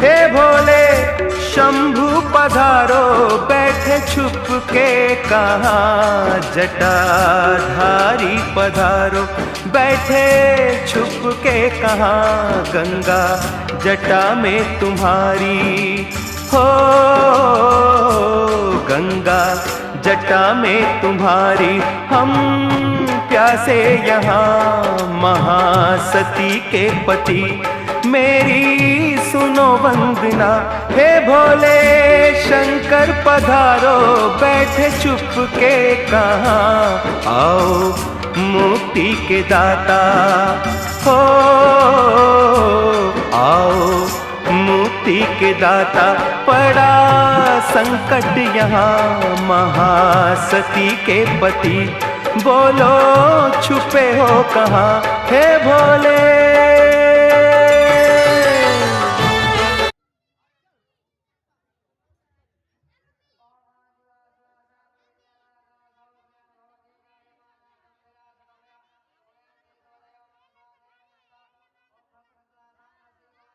हे भोले शंभु पधारो, बैठे छुप के कहाँ जटाधारी पधारो, बैठे छुप के कहाँ गंगा जटा में तुम्हारी हो, गंगा जटा में तुम्हारी। हम प्यासे यहाँ महासती के पति, मेरी सुनो वंदना। हे भोले शंकर पधारो, बैठे चुप के कहाँ, आओ मुक्ति के दाता हो, आओ मुक्ति के दाता। पड़ा संकट यहाँ महासती के पति, बोलो छुपे हो कहाँ हे भोले।